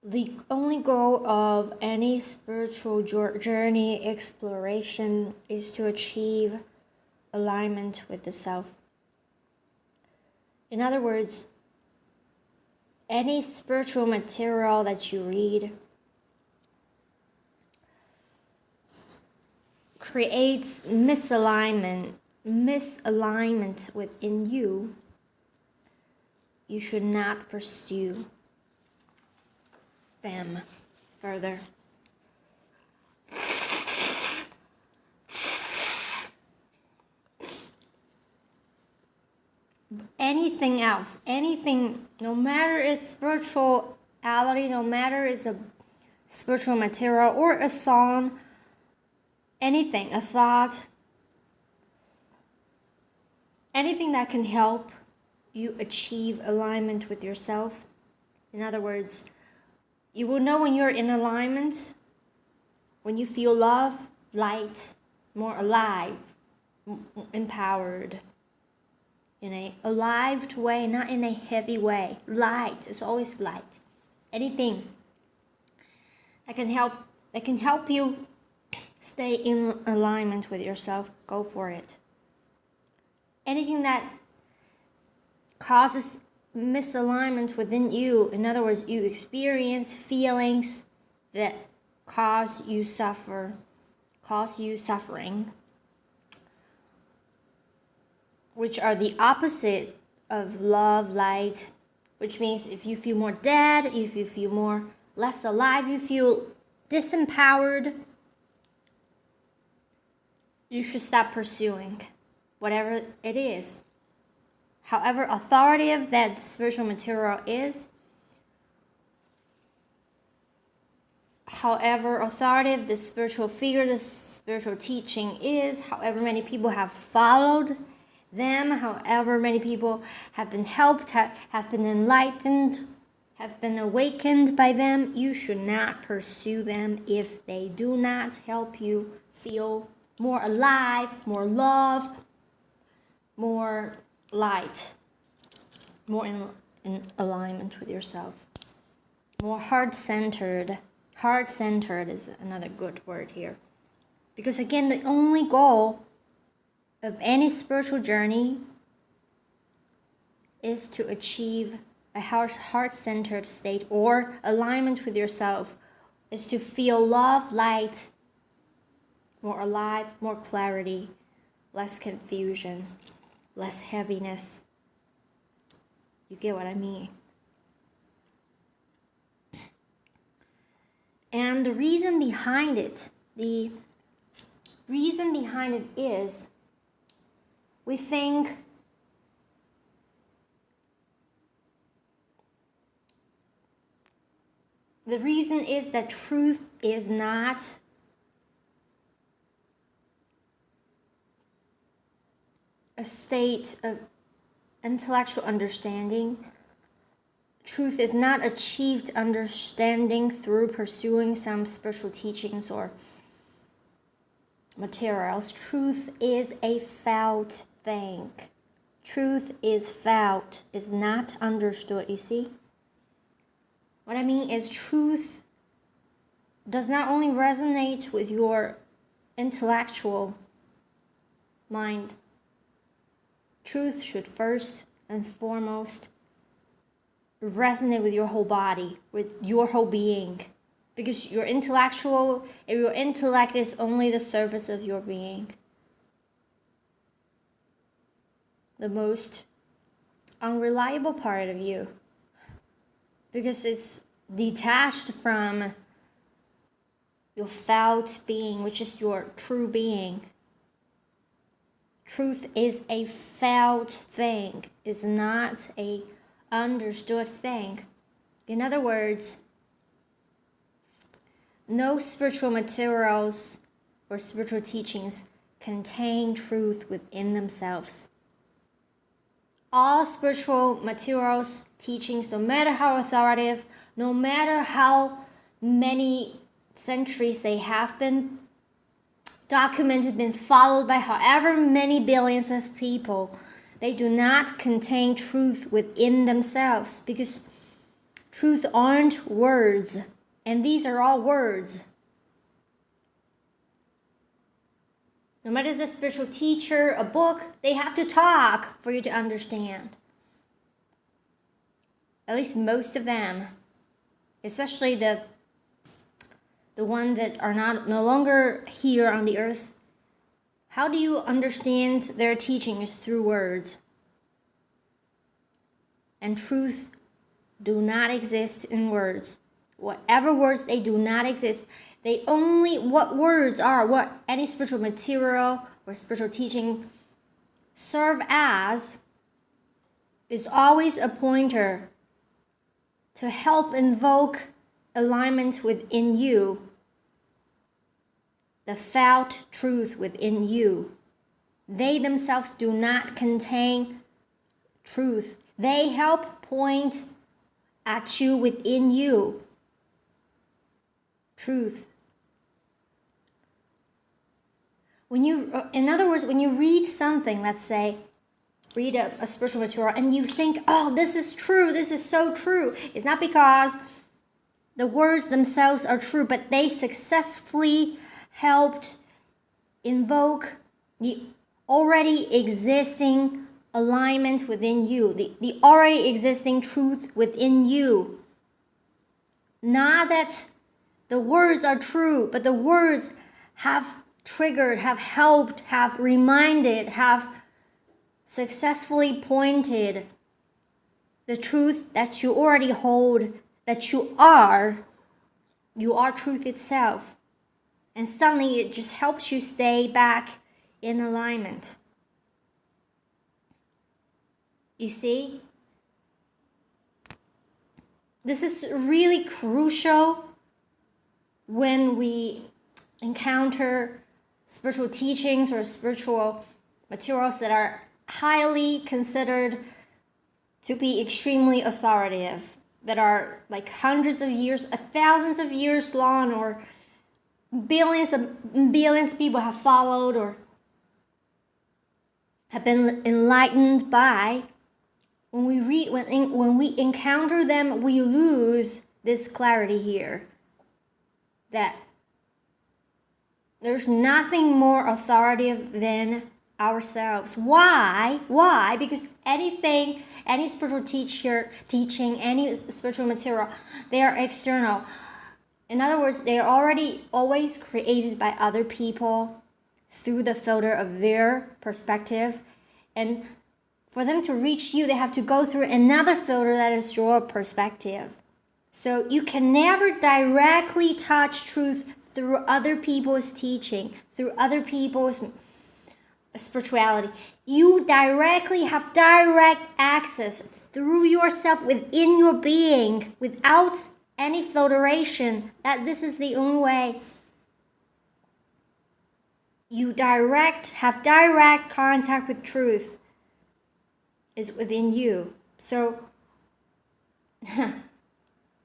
The only goal of any spiritual journey exploration is to achieve alignment with the self. In other words, any spiritual material that you read creates misalignment within you. You should not pursue them further. Anything else, no matter it's spirituality, no matter it's a spiritual material or a song, anything, a thought, anything that can help you achieve alignment with yourself. In other words, you will know when you're in alignment, when you feel love, light, more alive, empowered. In a alive way, not in a heavy way. Light, it's always light. Anything that can help you stay in alignment with yourself, go for it. Anything that causes misalignment within you, in other words, you experience feelings that cause you suffering, which are the opposite of love, light, which means if you feel more dead, if you feel more less alive, you feel disempowered, you should stop pursuing whatever it is. However authoritative that spiritual material is, however authoritative the spiritual figure, the spiritual teaching is, however many people have followed them, however many people have been helped, have been enlightened, have been awakened by them, you should not pursue them if they do not help you feel more alive, more love, more light, more in alignment with yourself, more heart-centered. Heart-centered is another good word here. Because again, the only goal of any spiritual journey is to achieve a heart-centered state or alignment with yourself, is to feel love, light, more alive, more clarity, less confusion, less heaviness. You get what I mean? And the reason behind it is we think the reason is that truth is not a state of intellectual understanding. Truth is not achieved understanding through pursuing some spiritual teachings or materials. Truth is a felt thing. Truth is felt, is not understood, you see? What I mean is truth does not only resonate with your intellectual mind. Truth should first and foremost resonate with your whole body, with your whole being. Because your intellect is only the surface of your being. The most unreliable part of you. Because it's detached from your felt being, which is your true being. Truth is a felt thing, is not a understood thing. In other words, no spiritual materials or spiritual teachings contain truth within themselves. All spiritual materials, teachings, no matter how authoritative, no matter how many centuries they have been documented, been followed by however many billions of people, they do not contain truth within themselves, because Truth aren't words, and these are all words. No matter if it's a spiritual teacher, a book, they have to talk for you to understand. At least most of them, especially the ones that are no longer here on the earth. How do you understand their teachings? Through words. And truth do not exist in words. Whatever words, they do not exist. They only, what words are, what any spiritual material or spiritual teaching serve as, is always a pointer to help invoke alignment within you, the felt truth within you. They themselves do not contain truth. They help point at you within you. Truth. When you, in other words, when you read something, let's say, read a spiritual material, and you think, oh, this is true, this is so true. It's not because the words themselves are true, but they successfully helped invoke the already existing alignment within you, the already existing truth within you. Not that the words are true, but the words have triggered, have helped, have reminded, have successfully pointed the truth that you already hold, that you are truth itself. And suddenly it just helps you stay back in alignment. You see? This is really crucial when we encounter spiritual teachings or spiritual materials that are highly considered to be extremely authoritative, that are like hundreds of years, thousands of years long, or billions of people have followed or have been enlightened by. When we read, when we encounter them, we lose this clarity here, that there's nothing more authoritative than ourselves. Why? Because anything, any spiritual teaching, any spiritual material, they are external. In other words, they are already always created by other people through the filter of their perspective. And for them to reach you, they have to go through another filter that is your perspective. So you can never directly touch truth through other people's teaching, through other people's spirituality. You have direct access through yourself within your being, without any filtration. That this is the only way. You have direct contact with truth is within you. So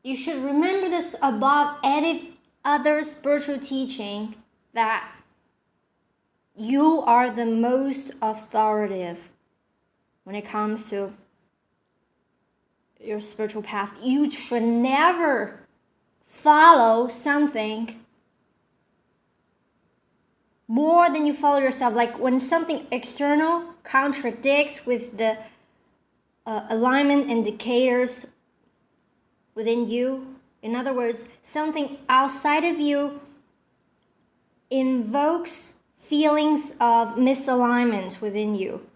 you should remember this above any other spiritual teaching, that you are the most authoritative when it comes to your spiritual path. You should never follow something more than you follow yourself. Like when something external contradicts with the alignment indicators within you. In other words, something outside of you invokes feelings of misalignment within you.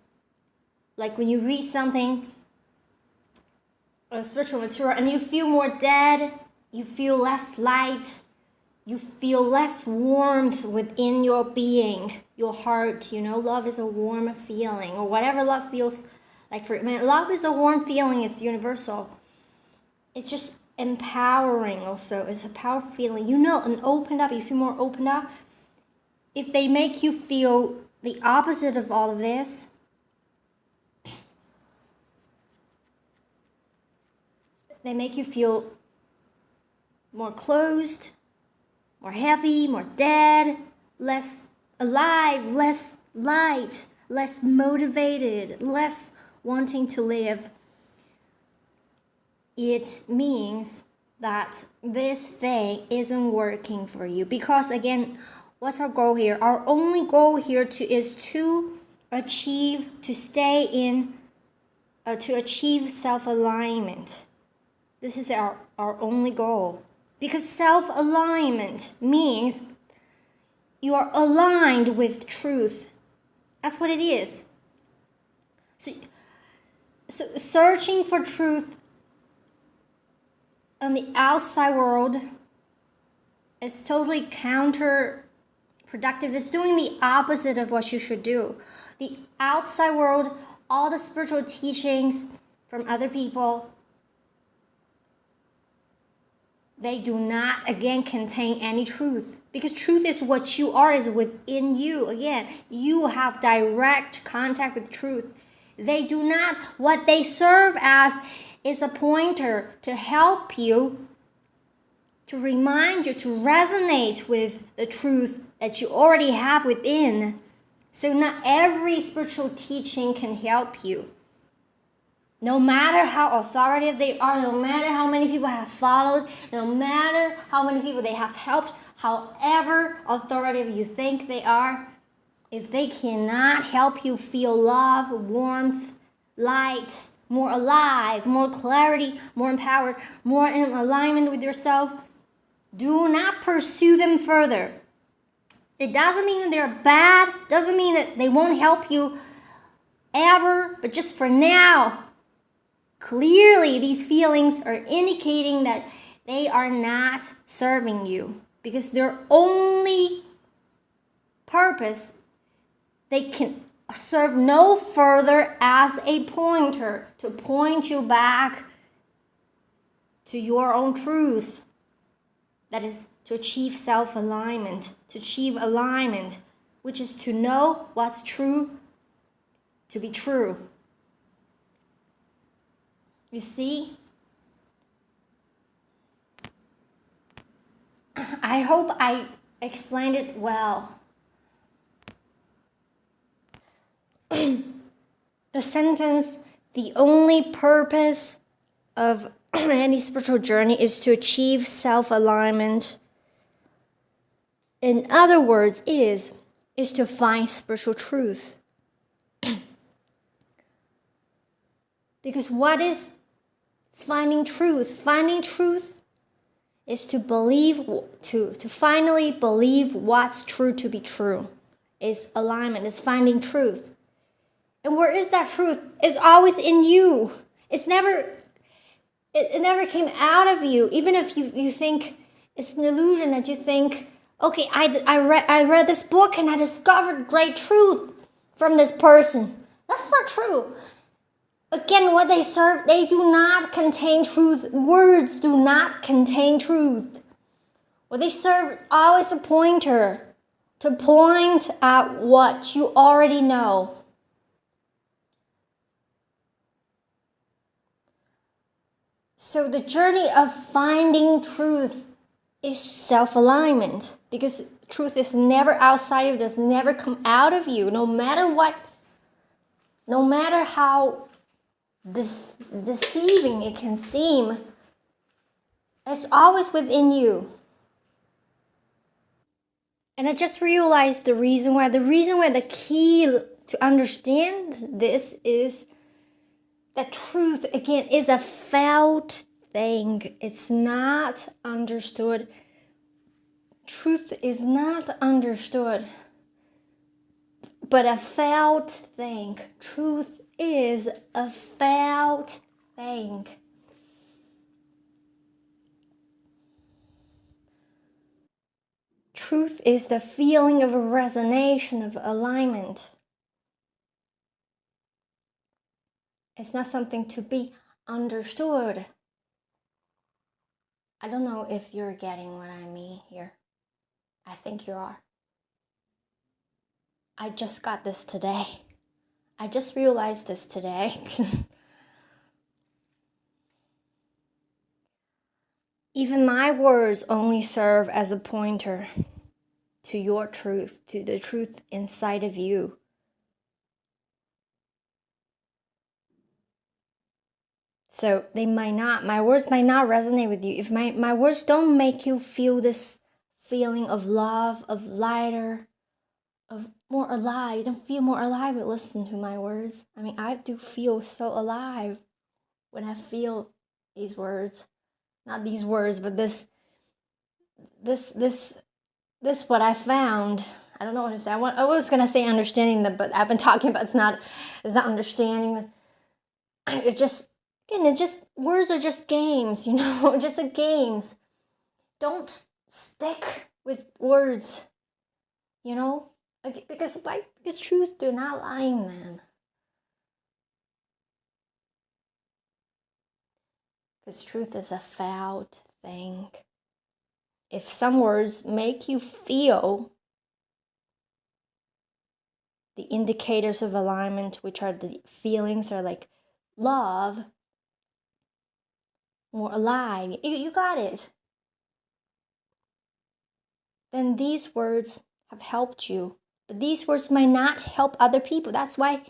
Like when you read something, a spiritual material, and you feel more dead, you feel less light, you feel less warmth within your being, your heart. You know, love is a warm feeling, or whatever love feels like for me. Love is a warm feeling, it's universal. It's just empowering also. It's a powerful feeling. You know, and opened up, you feel more opened up. If they make you feel the opposite of all of this, they make you feel more closed, more heavy, more dead, less alive, less light, less motivated, less wanting to live. it means that this thing isn't working for you. Because again, what's our goal here? Our only goal here is to achieve, to stay in, to achieve self-alignment. This is our only goal. Because self-alignment means you are aligned with truth. That's what it is. So searching for truth on the outside world is totally counterproductive. It's doing the opposite of what you should do. The outside world, all the spiritual teachings from other people, they do not, again, contain any truth. Because truth is what you are, is within you. Again, you have direct contact with truth. They do not, what they serve as is a pointer to help you, to remind you, to resonate with the truth that you already have within. So not every spiritual teaching can help you. No matter how authoritative they are, no matter how many people have followed, no matter how many people they have helped, however authoritative you think they are, if they cannot help you feel love, warmth, light, more alive, more clarity, more empowered, more in alignment with yourself, do not pursue them further. It doesn't mean that they're bad, doesn't mean that they won't help you ever, but just for now, clearly these feelings are indicating that they are not serving you, because their only purpose, they can serve no further as a pointer to point you back to your own truth. That is to achieve self-alignment, to achieve alignment, which is to know what's true to be true. You see? I hope I explained it well. The sentence, the only purpose of any spiritual journey is to achieve self-alignment. In other words, is to find spiritual truth. Because what is finding truth? Finding truth is to believe, to finally believe what's true to be true. Is alignment, is finding truth. And where is that truth? It's always in you. It never came out of you. Even if you think it's an illusion, that you think, okay, I read this book and I discovered great truth from this person. That's not true. Again, what they serve, they do not contain truth. Words do not contain truth. What they serve is always a pointer to point at what you already know. So the journey of finding truth is self-alignment, because truth is never outside of you, does never come out of you, no matter what, no matter how deceiving it can seem, it's always within you. And I just realized the reason why the key to understand this is that truth, again, is a felt thing. It's not understood. Truth is not understood, but a felt thing. Truth is a felt thing. Truth is the feeling of a resonance, of alignment. It's not something to be understood. I don't know if you're getting what I mean here. I think you are. I just got this today. I just realized this today. Even my words only serve as a pointer to your truth, to the truth inside of you. So my words might not resonate with you. If my words don't make you feel this feeling of love, of lighter, of more alive, you don't feel more alive when you listen to my words. I mean, I do feel so alive when I feel these words. Not these words, but this what I found. I don't know what to say. I was gonna say understanding that, but I've been talking about it's not understanding. But it's just words are just games, just like games. Don't stick with words, because why? Because truth do not lie in them. Because truth is a felt thing. If some words make you feel the indicators of alignment, which are the feelings, are like love, more alive, you got it, then these words have helped you. But these words might not help other people. That's why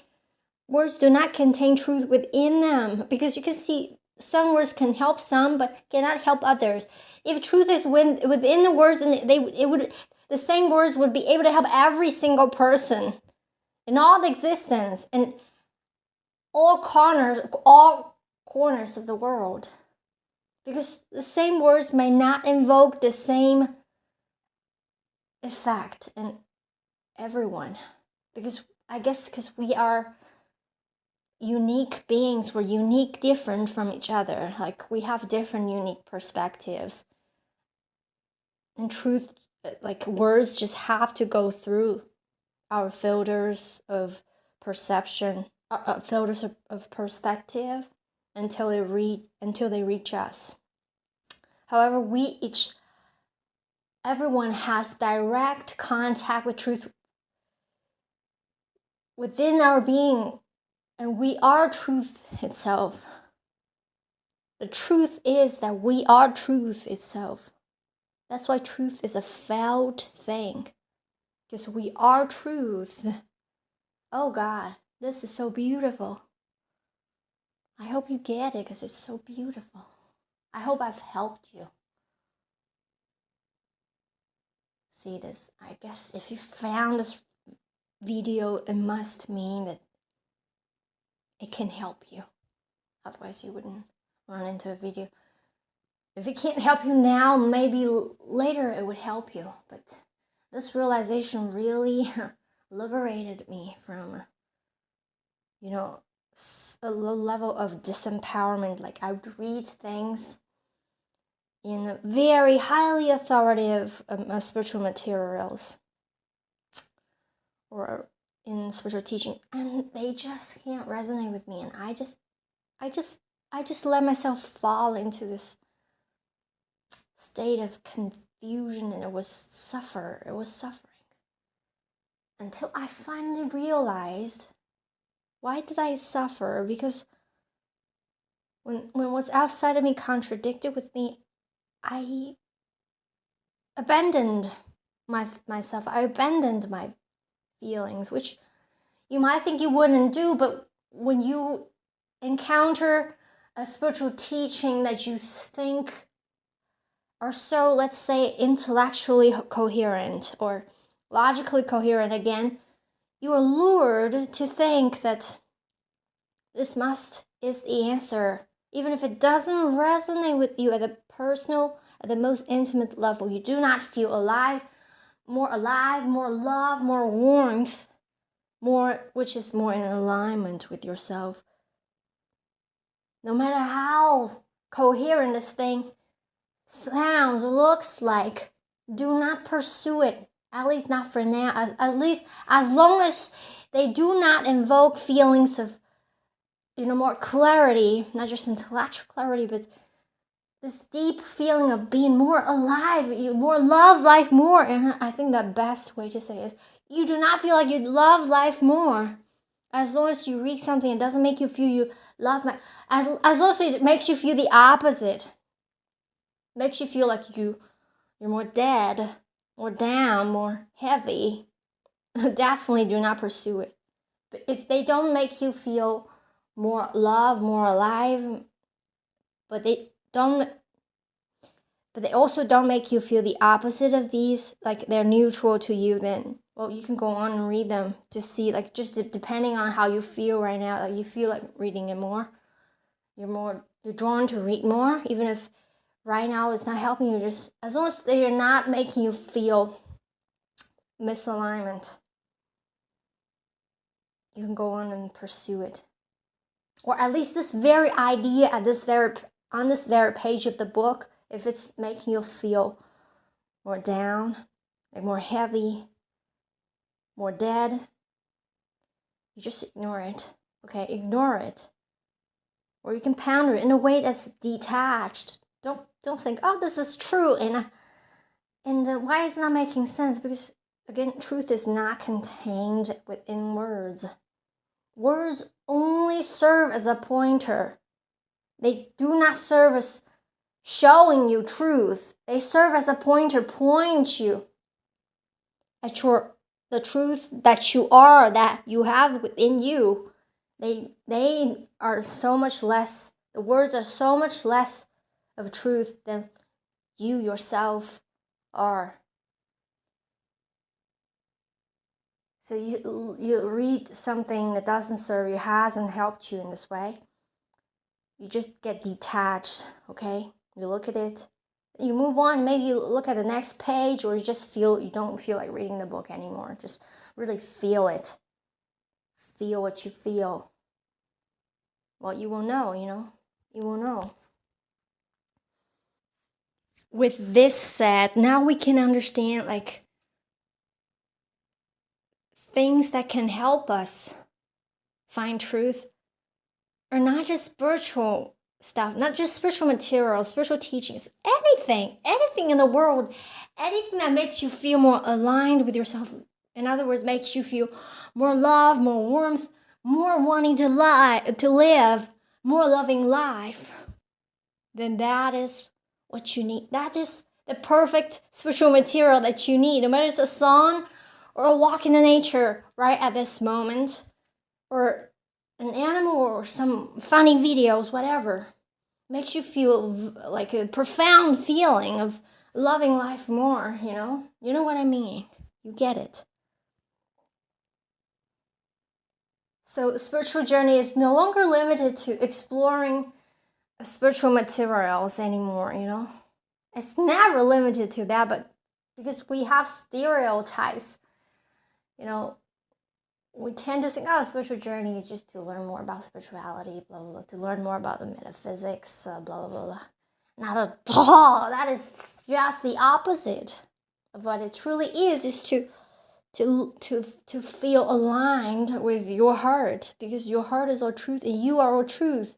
words do not contain truth within them, because you can see some words can help some but cannot help others. If truth is within the words, then the same words would be able to help every single person in all existence and all corners of the world, because the same words may not invoke the same effect in everyone, because we are unique beings. We're unique, different from each other. Like, we have different unique perspectives, and truth, like words, just have to go through our filters of perception, filters of perspective, until they reach us. However, everyone has direct contact with truth within our being, and we are truth itself. The truth is that we are truth itself. That's why truth is a felt thing, because we are truth. Oh God, this is so beautiful. I hope you get it, because it's so beautiful. I hope I've helped you see this. I guess if you found this video, it must mean that it can help you. Otherwise, you wouldn't run into a video. If it can't help you now, maybe later it would help you. But this realization really liberated me from, a level of disempowerment. Like, I would read things in very highly authoritative spiritual materials or in spiritual teaching, and they just can't resonate with me. And I just let myself fall into this state of confusion, and it was suffering until I finally realized, why did I suffer? Because when what's outside of me contradicted with me, I abandoned myself. I abandoned my feelings, which you might think you wouldn't do, but when you encounter a spiritual teaching that you think are so, let's say, intellectually coherent or logically coherent, again, you are lured to think that this is the answer. Even if it doesn't resonate with you at the personal, at the most intimate level, you do not feel alive, more love, more warmth, which is more in alignment with yourself. No matter how coherent this thing sounds, looks like, do not pursue it. At least not for now. At least as long as they do not invoke feelings of, more clarity, not just intellectual clarity, but this deep feeling of being more alive, you more love life more. And I think the best way to say it is, you do not feel like you love life more. As long as you read something, it doesn't make you feel you love life. As long as it makes you feel the opposite, makes you feel like you're more dead, more down, more heavy, definitely do not pursue it. But if they don't make you feel more love, more alive, but they also don't make you feel the opposite of these, like they're neutral to you, then, well, you can go on and read them to see, like, just depending on how you feel right now, like you feel like reading it more, you're drawn to read more, even if right now it's not helping you, just as long as they're not making you feel misalignment, you can go on and pursue it. Or at least this very idea on this very page of the book, if it's making you feel more down, like more heavy, more dead, you just ignore it. Okay, ignore it. Or you can ponder it in a way that's detached. Don't think, oh, this is true, and why is it not making sense? Because again, truth is not contained within words. Words only serve as a pointer. They do not serve as showing you truth. They serve as a pointer, point you at the truth that you are, that you have within you. They are so much less, the words are so much less of truth than you yourself are. So you read something that doesn't serve you, hasn't helped you in this way, you just get detached, okay? You look at it, you move on, maybe you look at the next page, or you don't feel like reading the book anymore. Just really feel it. Feel what you feel. Well, you will know, you will know. With this said, now we can understand, like, things that can help us find truth are not just spiritual stuff, not just spiritual material, spiritual teachings, anything in the world, anything that makes you feel more aligned with yourself. In other words, makes you feel more love, more warmth, more wanting to live, more loving life. Then that is what you need. That is the perfect spiritual material that you need. No matter it's a song or a walk in the nature right at this moment, or an animal or some funny videos, whatever, makes you feel like a profound feeling of loving life more, you know what I mean, you get it. So the spiritual journey is no longer limited to exploring spiritual materials anymore, it's never limited to that, but because we have stereotypes, we tend to think, oh, spiritual journey is just to learn more about spirituality, blah, blah, blah, to learn more about the metaphysics, blah, blah, blah. Not at all. That is just the opposite of what it truly is to feel aligned with your heart, because your heart is all truth and you are all truth.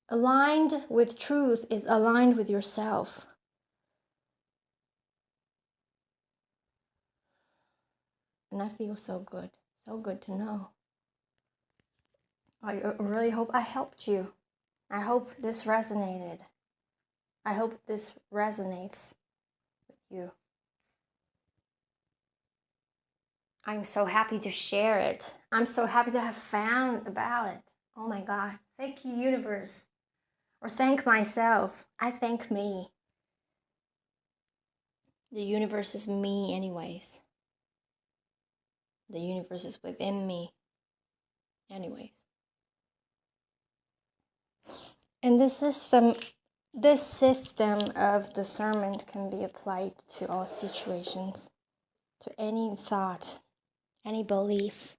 Aligned with truth is aligned with yourself. And I feel so good to know. I really hope I helped you. I hope this resonated. I hope this resonates with you. I'm so happy to share it. I'm so happy to have found about it. Oh my God. Thank you, universe. Or thank myself. I thank me. The universe is me anyways. The universe is within me anyways. And this system of discernment can be applied to all situations, to any thought, any belief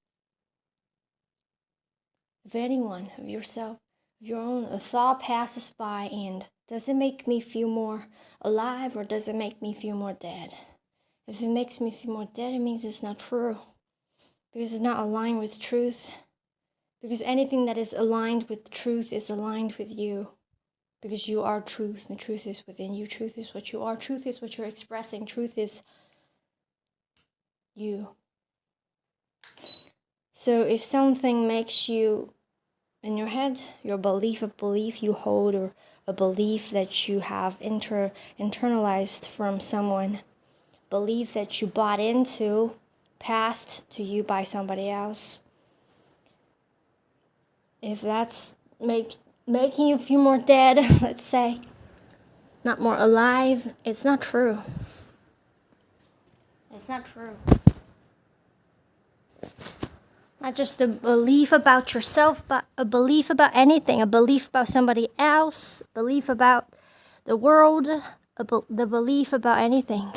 of anyone, of yourself, of your own. A thought passes by, and does it make me feel more alive, or does it make me feel more dead? If it makes me feel more dead, it means it's not true, because it's not aligned with truth. Because anything that is aligned with truth is aligned with you. Because you are truth, and truth is within you. Truth is what you are. Truth is what you're expressing. Truth is you. So if something makes you, in your head, a belief you hold, or a belief that you have internalized from someone, belief that you bought into, passed to you by somebody else, if that's making you feel more dead, let's say, not more alive, it's not true. It's not true. Not just a belief about yourself, but a belief about anything, a belief about somebody else, belief about the world, the belief about anything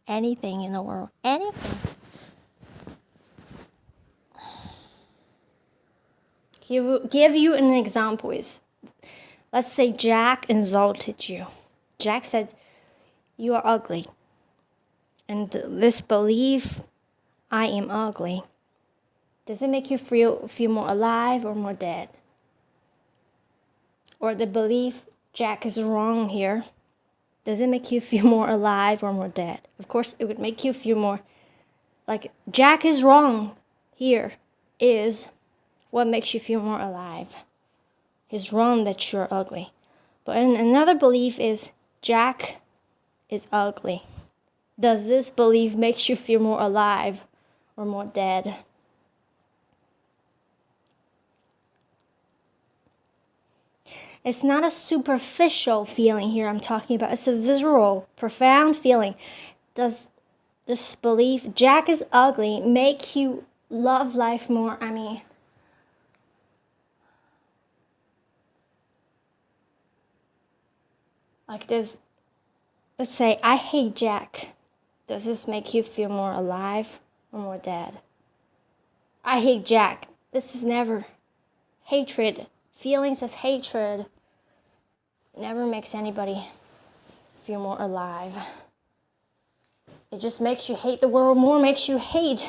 in the world, anything. Give you an example is, let's say Jack insulted you. Jack said, you are ugly. And this belief, I am ugly, does it make you feel more alive or more dead? Or the belief, Jack is wrong here, does it make you feel more alive or more dead? Of course, it would make you feel more like Jack is wrong here is what makes you feel more alive. He's wrong that you're ugly. But another belief is Jack is ugly. Does this belief make you feel more alive or more dead? It's not a superficial feeling here I'm talking about. It's a visceral, profound feeling. Does this belief, Jack is ugly, make you love life more? I mean, like this, let's say, I hate Jack. Does this make you feel more alive or more dead? I hate Jack. This is never hatred. Feelings of hatred never makes anybody feel more alive. It just makes you hate the world more, makes you hate.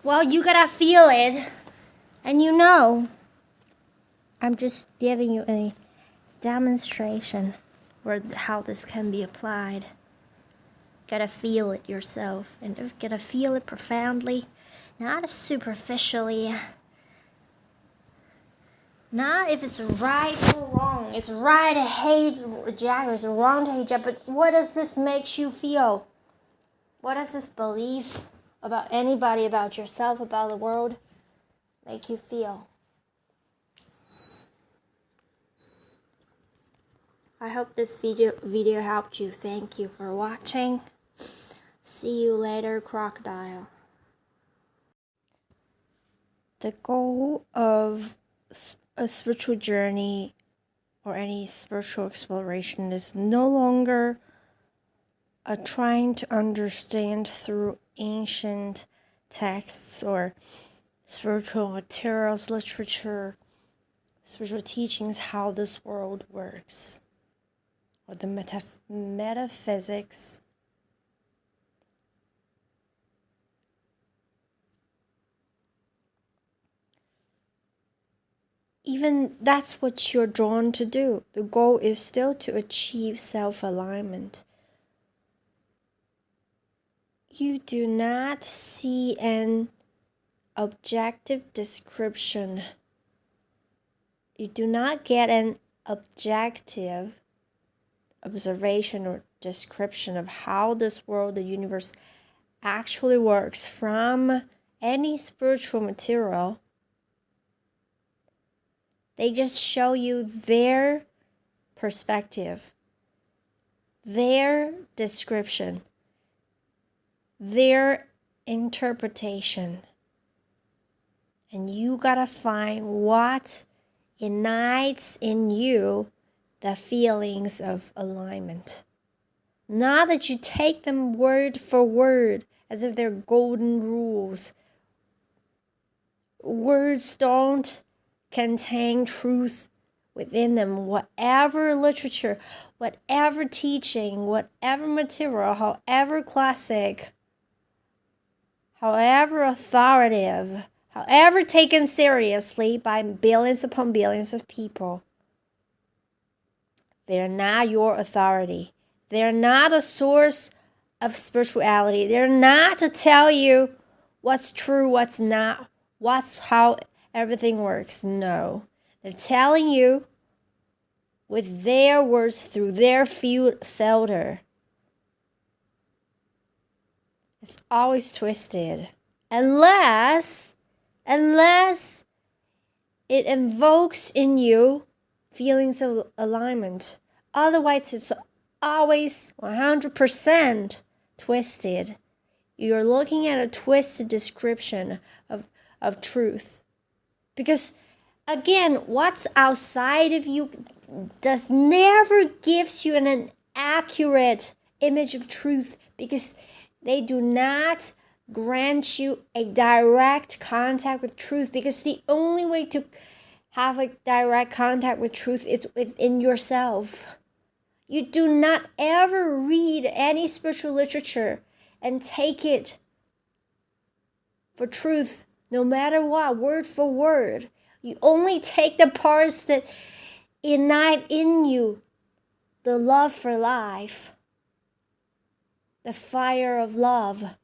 Well, you gotta feel it. And you know, I'm just giving you a demonstration where how this can be applied. Gotta feel it yourself, and you gotta feel it profoundly, not superficially. Not if it's right or wrong. It's right to hate Jack, or it's wrong to hate Jack, but what does this make you feel? What does this belief about anybody, about yourself, about the world make you feel? I hope this video helped you. Thank you for watching. See you later, crocodile. The goal of a spiritual journey or any spiritual exploration is no longer trying to understand through ancient texts or spiritual materials, literature, spiritual teachings, how this world works, or the metaphysics. Even that's what you're drawn to do. The goal is still to achieve self-alignment. You do not see an objective description. You do not get an objective observation or description of how this world, the universe, actually works from any spiritual material. They just show you their perspective, their description, their interpretation. And you gotta find what ignites in you the feelings of alignment. Not that you take them word for word as if they're golden rules. Words don't contain truth within them. Whatever literature, whatever teaching, whatever material, however classic, however authoritative, however taken seriously by billions upon billions of people, they're not your authority. They're not a source of spirituality. They're not to tell you what's true, what's not, how everything works. No. They're telling you with their words through their filter. It's always twisted. Unless it invokes in you feelings of alignment. Otherwise, it's always 100% twisted. You're looking at a twisted description of truth. Because, again, what's outside of you does never gives you an accurate image of truth, because they do not grant you a direct contact with truth, because the only way to have a direct contact with truth is within yourself. You do not ever read any spiritual literature and take it for truth, no matter what, word for word. You only take the parts that ignite in you the love for life, the fire of love,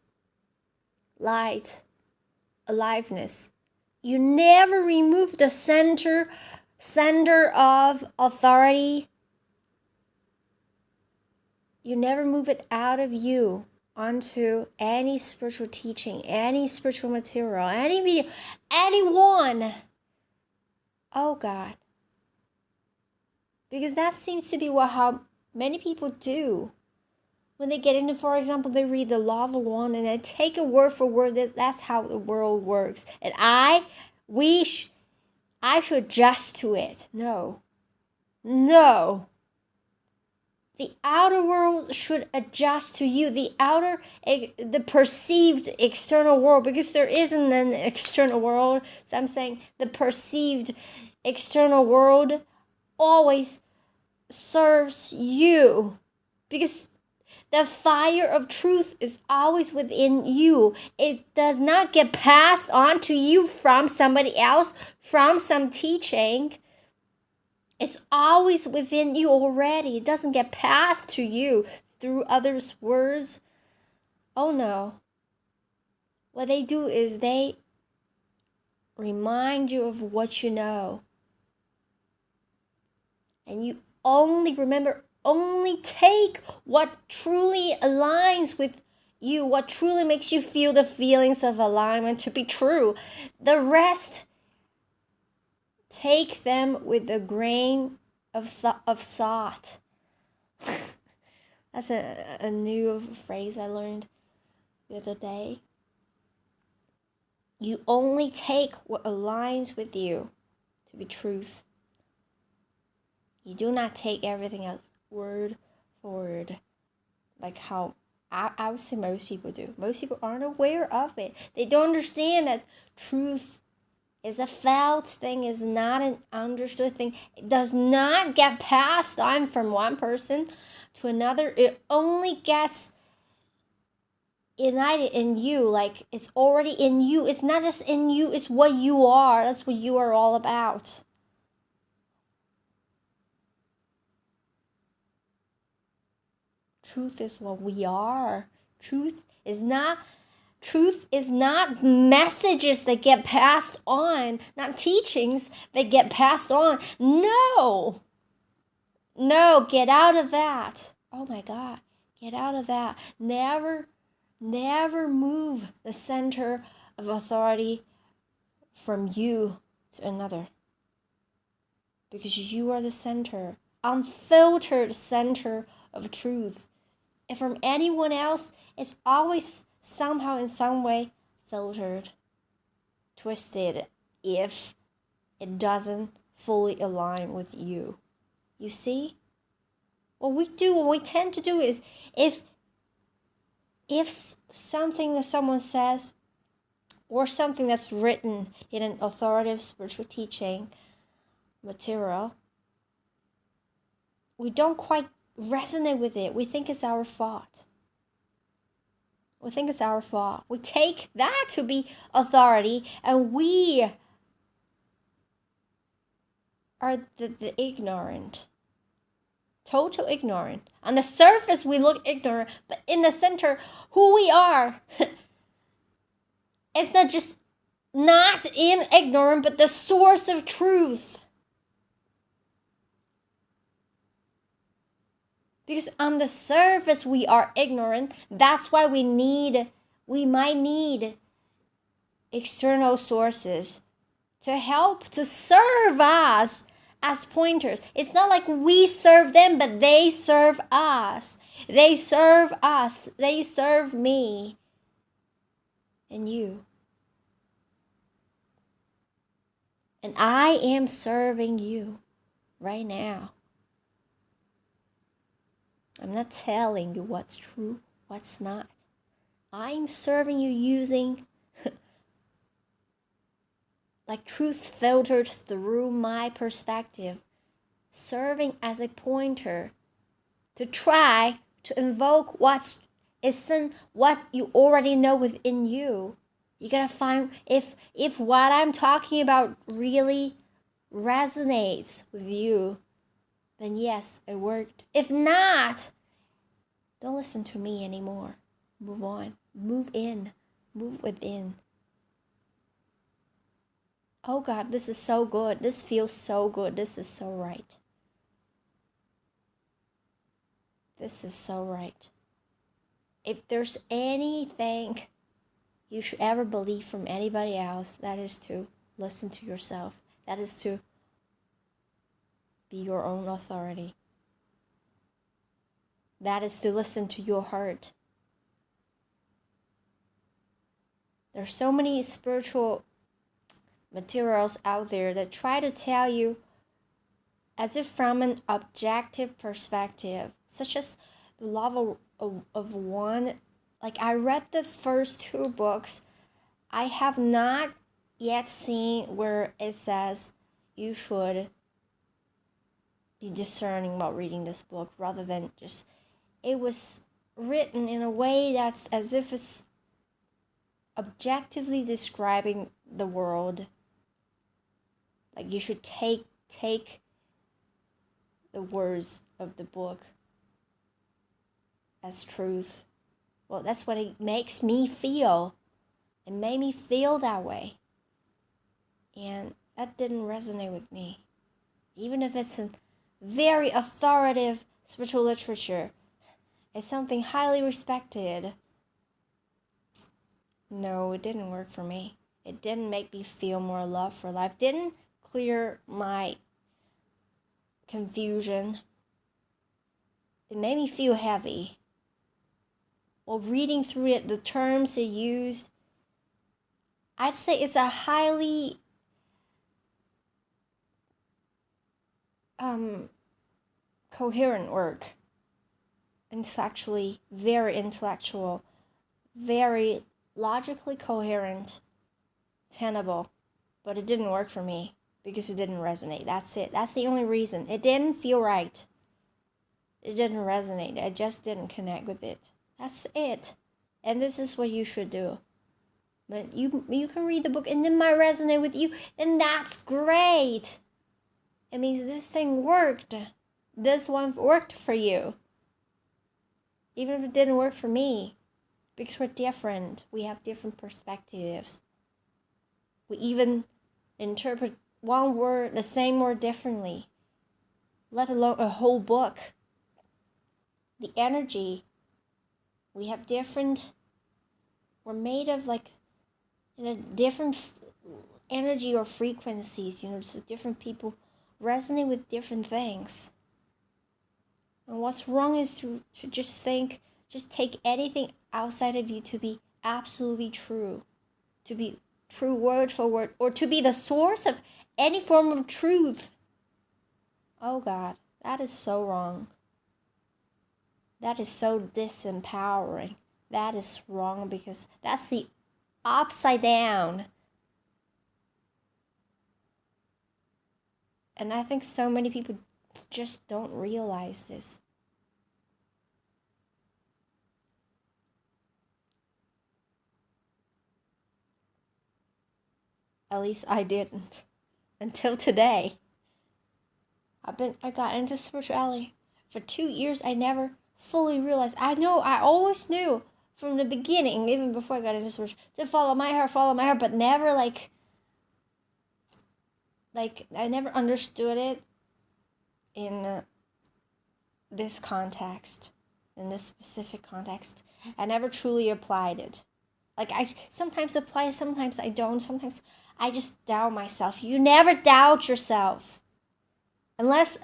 light, aliveness. You never remove the center of authority. You never move it out of you onto any spiritual teaching, any spiritual material, any video, anyone. Oh God. Because that seems to be how many people do. When they get into, for example, they read the Law of One and they take it word for word. That's how the world works. And I should adjust to it. No. The outer world should adjust to you. The perceived external world, because there isn't an external world. So I'm saying the perceived external world always serves you, because the fire of truth is always within you. It does not get passed on to you from somebody else, from some teaching. It's always within you already. It doesn't get passed to you through others' words. Oh no. What they do is they remind you of what you know. And you only take what truly aligns with you, what truly makes you feel the feelings of alignment to be true. The rest, take them with a grain of salt. That's a new phrase I learned the other day. You only take what aligns with you to be truth. You do not take everything else word for word, like how I would say most people do. Most people aren't aware of it. They don't understand that truth is a felt thing, is not an understood thing. It does not get passed on from one person to another. It only gets ignited in you, like it's already in you. It's not just in you, it's what you are. That's what you are all about. Truth is what we are. Truth is not messages that get passed on, not teachings that get passed on. No, get out of that. Oh my God, get out of that. Never move the center of authority from you to another. Because you are the center, unfiltered center of truth. And from anyone else, it's always somehow in some way filtered, twisted, if it doesn't fully align with you. You see? What we tend to do is, if something that someone says, or something that's written in an authoritative spiritual teaching material, we don't quite resonate with it. We think it's our fault. We take that to be authority, and we are the ignorant. Total ignorant. On the surface, we look ignorant, but in the center, who we are, it's not just not in ignorant, but the source of truth. Because on the surface we are ignorant. That's why we might need external sources to help, to serve us as pointers. It's not like we serve them, but they serve us. They serve us. They serve me and you. And I am serving you right now. I'm not telling you what's true, what's not. I'm serving you using like truth filtered through my perspective, serving as a pointer to try to invoke what you already know within you. You gotta find if what I'm talking about really resonates with you, then yes, it worked. If not, don't listen to me anymore. Move on. Move in. Move within. Oh God, this is so good. This feels so good. This is so right. This is so right. If there's anything you should ever believe from anybody else, that is to listen to yourself. That is to be your own authority. That is to listen to your heart. There's so many spiritual materials out there that try to tell you as if from an objective perspective, such as the Law of One. Like, I read the first 2 books. I have not yet seen where it says you should be discerning while reading this book, rather than just, it was written in a way that's as if it's objectively describing the world. Like, you should take the words of the book as truth. Well, that's what it makes me feel. It made me feel that way. And that didn't resonate with me. Even if it's a very authoritative spiritual literature, it's something highly respected. No, it didn't work for me. It didn't make me feel more love for life. Didn't clear my confusion. It made me feel heavy. While reading through it, the terms it used, I'd say it's a highly coherent work. Intellectually, very intellectual, very logically coherent, tenable. But it didn't work for me because it didn't resonate. That's it. That's the only reason. It didn't feel right. It didn't resonate. I just didn't connect with it. That's it. And this is what you should do. But you can read the book and it might resonate with you, and that's great. It means this thing worked. This one worked for you. Even if it didn't work for me. Because we're different. We have different perspectives. We even interpret one word, the same word, differently. Let alone a whole book. The energy. We have different. We're made of different energy or frequencies. So different people resonate with different things. And what's wrong is to just take anything outside of you to be absolutely true. To be true word for word. Or to be the source of any form of truth. Oh God, that is so wrong. That is so disempowering. That is wrong because that's the upside down. And I think so many people just don't realize this. At least I didn't. Until today. I got into spirituality. For 2 years, I never fully realized. I always knew from the beginning, even before I got into spirituality, to follow my heart, but never like I never understood it in this context, in this specific context. I never truly applied it. Like, I sometimes apply, sometimes I don't. Sometimes I just doubt myself. You never doubt yourself. Unless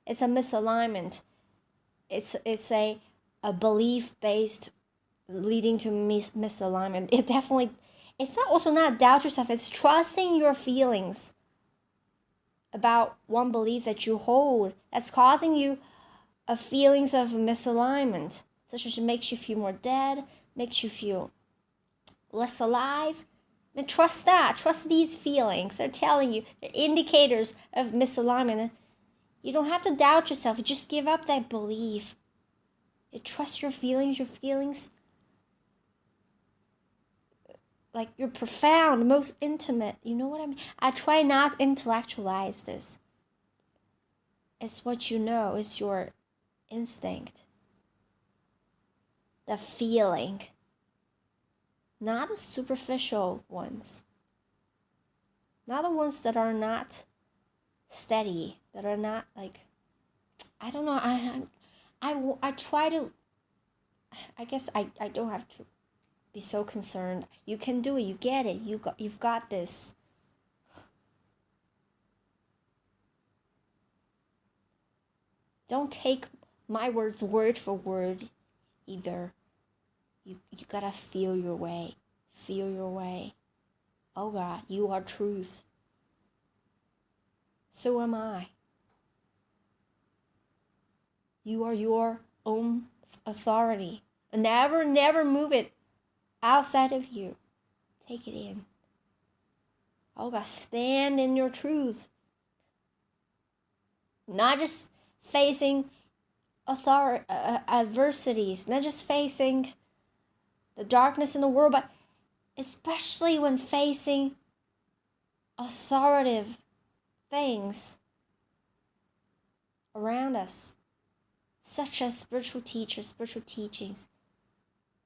it's a misalignment. It's a belief based leading to misalignment. It's not also not doubt yourself, it's trusting your feelings about one belief that you hold that's causing you a feelings of misalignment, such as it makes you feel more dead, makes you feel less alive. And trust that. Trust these feelings. They're telling you, they're indicators of misalignment. You don't have to doubt yourself. Just give up that belief. You trust your feelings. Your feelings, like you're profound, most intimate. You know what I mean? I try not to intellectualize this. It's what you know. It's your instinct. The feeling. Not the superficial ones. Not the ones that are not steady, that are not like, I don't know, I try to, I guess I don't have to be so concerned. You can do it, you get it, you've got this. Don't take my words word for word either. You gotta feel your way. Feel your way. Oh God, you are truth. So am I. You are your own authority. Never move it outside of you. Take it in. Oh God, stand in your truth. Not just facing adversities, not just facing the darkness in the world, but especially when facing authoritative things around us, such as spiritual teachers, spiritual teachings.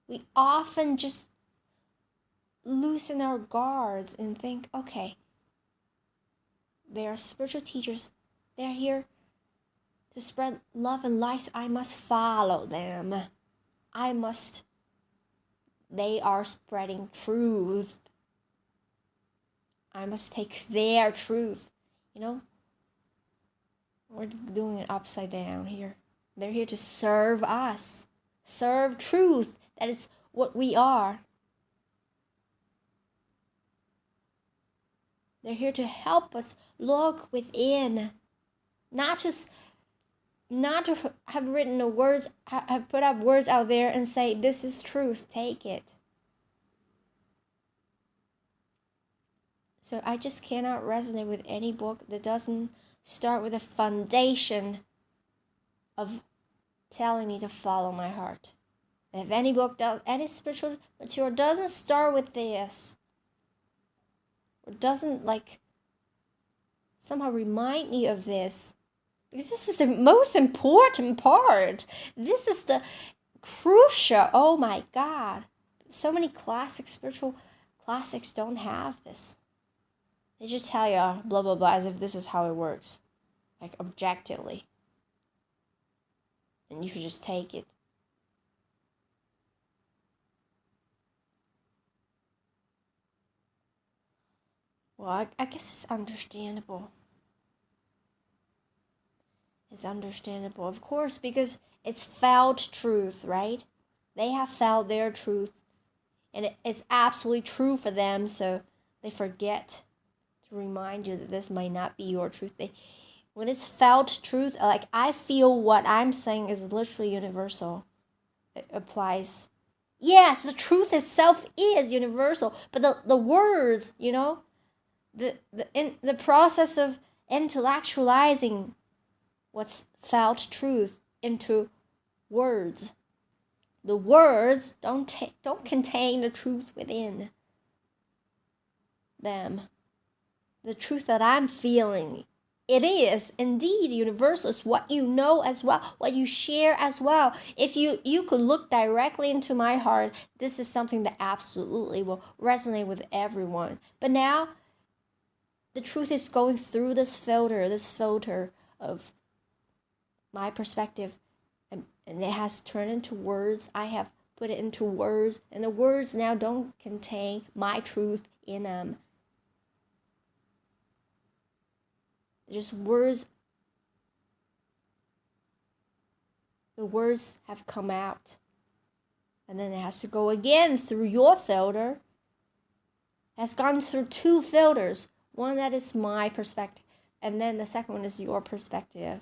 We often just loosen our guards and think, okay, they are spiritual teachers. They're here to spread love and light. So I must follow them. They are spreading truth. I must take their truth. You know, we're doing it upside down here. They're here to serve us. Serve truth. That is what we are. They're here to help us look within. Not to have written the words, have put up words out there and say, this is truth, take it. So I just cannot resonate with any book that doesn't start with a foundation of telling me to follow my heart. If any book does, any spiritual material doesn't start with this, or doesn't like somehow remind me of this, because this is the most important part. This is the crucial. Oh my God. So many spiritual classics don't have this. They just tell you blah, blah, blah, as if this is how it works. Like objectively. And you should just take it. Well, I guess it's understandable. It's understandable, of course, because it's felt truth, right? They have felt their truth, and it's absolutely true for them, so they forget to remind you that this might not be your truth. When it's felt truth, like I feel what I'm saying is literally universal. It applies. Yes, the truth itself is universal, but the words, you know, the process of intellectualizing what's felt truth into words. The words don't contain the truth within them. The truth that I'm feeling, it is indeed universal. It's what you know as well, what you share as well. If you could look directly into my heart, this is something that absolutely will resonate with everyone. But now, the truth is going through this filter of my perspective, and it has turned into words. I have put it into words, and the words now don't contain my truth in them. Just words. The words have come out. And then it has to go again through your filter. It has gone through 2 filters. One that is my perspective, and then the second one is your perspective.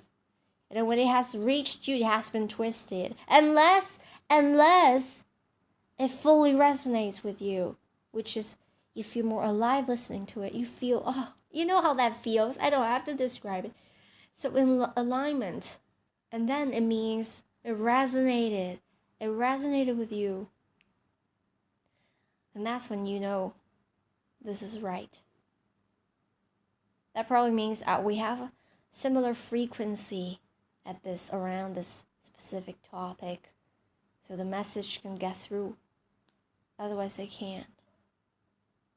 And then when it has reached you, it has been twisted. Unless it fully resonates with you, which is you feel more alive listening to it. You feel, oh, you know how that feels. I don't have to describe it. So in alignment, and then it means it resonated. It resonated with you. And that's when you know this is right. That probably means we have a similar frequency at this, around this specific topic, so the message can get through. Otherwise, they can't.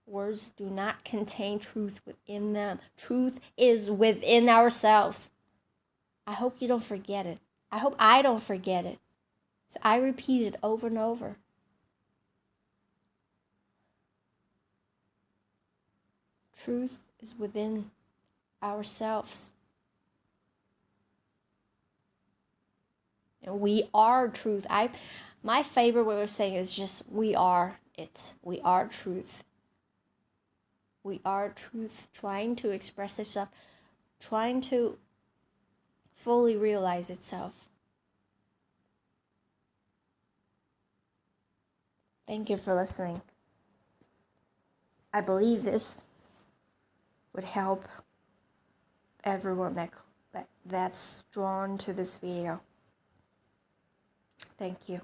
Words do not contain truth within them. Truth is within ourselves. I hope you don't forget it. I hope I don't forget it. So I repeat it over and over. Truth is within ourselves. And we are truth. My favorite way of saying it is just we are it. We are truth. We are truth, trying to express itself, trying to fully realize itself. Thank you for listening. I believe this would help everyone that's drawn to this video. Thank you.